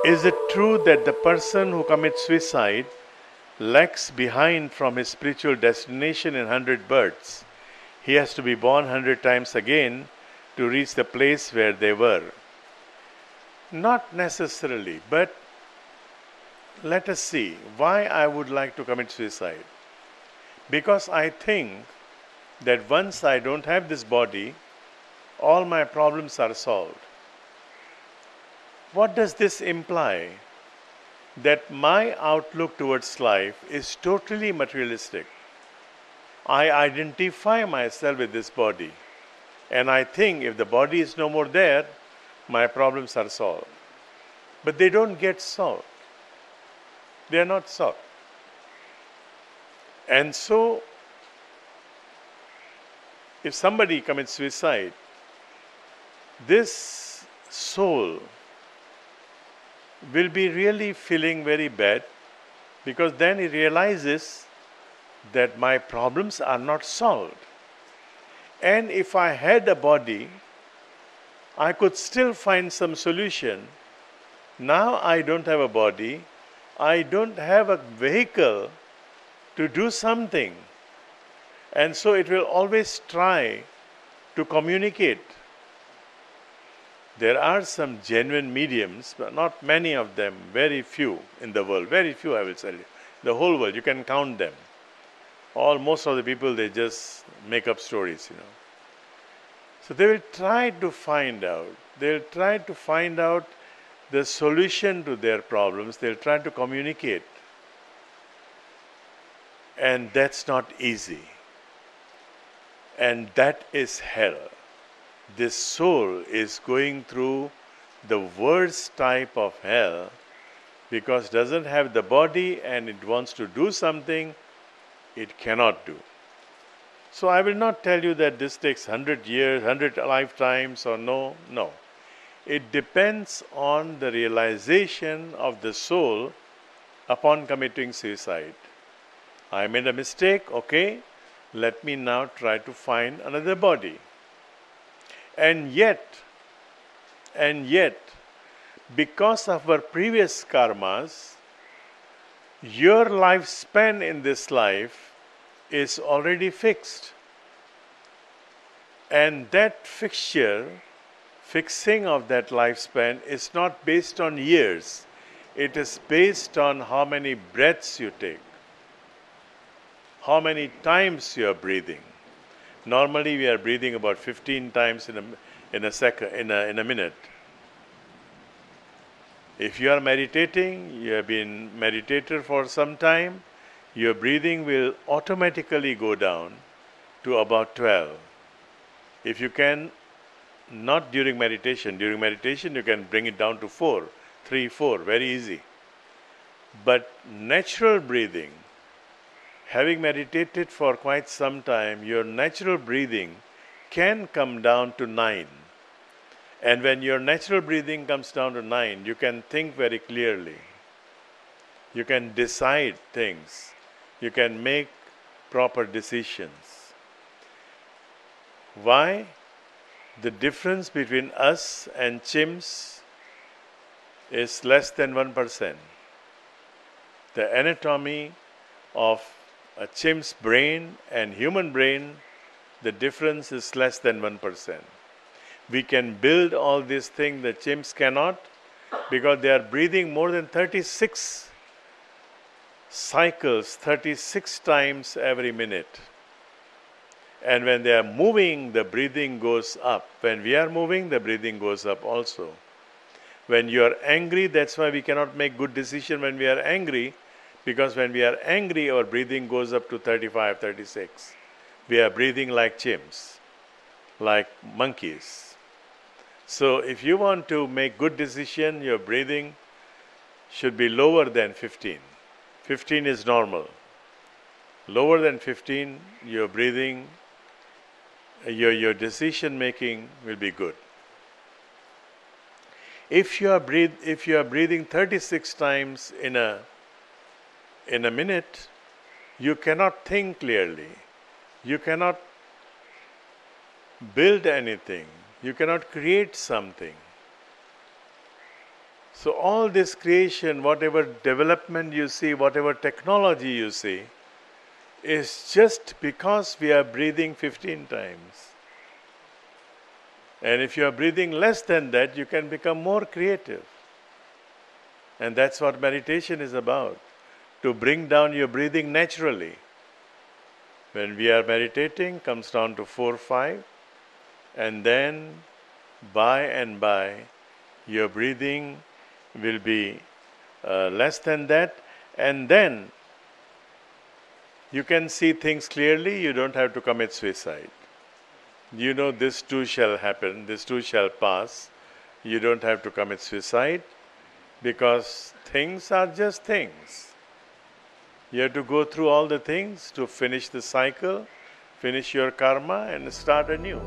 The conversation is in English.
Is it true that the person who commits suicide lags behind from his spiritual destination in 100 births? He has to be born 100 times again to reach the place where they were. Not necessarily, but let us see why I would like to commit suicide. Because I think that once I don't have this body, all my problems are solved. What does this imply? That my outlook towards life is totally materialistic. I identify myself with this body, and I think if the body is no more there, my problems are solved. But they don't get solved. They are not solved. And so, if somebody commits suicide, this soul will be really feeling very bad, because then he realizes that my problems are not solved. And if I had a body, I could still find some solution. Now I don't have a body, I don't have a vehicle to do something. And so it will always try to communicate. There are some genuine mediums, but not many of them, very few in the world. Very few, I will tell you. The whole world, you can count them. Most of the people, they just make up stories, So they will try to find out. They'll try to find out the solution to their problems. They'll try to communicate. And that's not easy. And that is hell. This soul is going through the worst type of hell because it doesn't have the body and it wants to do something it cannot do. So I will not tell you that this takes 100 years, 100 lifetimes or no. It depends on the realization of the soul upon committing suicide. I made a mistake, okay, let me now try to find another body. And yet, because of our previous karmas, your lifespan in this life is already fixed. And that fixing of that lifespan is not based on years. It is based on how many breaths you take, how many times you are breathing. Normally, we are breathing about 15 times in a minute. If you are meditating, you have been meditator for some time, your breathing will automatically go down to about 12. If you can, not during meditation you can bring it down to 4, 3, 4, very easy. But natural breathing, having meditated for quite some time, your natural breathing can come down to 9. And when your natural breathing comes down to 9, you can think very clearly. You can decide things. You can make proper decisions. Why? The difference between us and chimps is less than 1%. The anatomy of a chimp's brain and human brain, the difference is less than 1%. We can build all these things the chimps cannot because they are breathing more than 36 cycles, 36 times every minute. And when they are moving, the breathing goes up. When we are moving, the breathing goes up also. When you are angry, that's why we cannot make good decisions when we are angry, because when we are angry, our breathing goes up to 35, 36. We are breathing like chimps, like monkeys. So if you want to make good decision, your breathing should be lower than 15. 15 is normal. Lower than 15, your breathing, your decision making will be good. If you are breathing 36 times in a minute, you cannot think clearly. You cannot build anything. You cannot create something. So all this creation, whatever development you see, whatever technology you see, is just because we are breathing 15 times. And if you are breathing less than that, you can become more creative. And that's what meditation is about, to bring down your breathing naturally. When we are meditating, comes down to 4, 5, and then by and by, your breathing will be less than that, and then you can see things clearly. You don't have to commit suicide. You know this too shall happen, this too shall pass. You don't have to commit suicide because things are just things. You have to go through all the things to finish the cycle, finish your karma and start anew.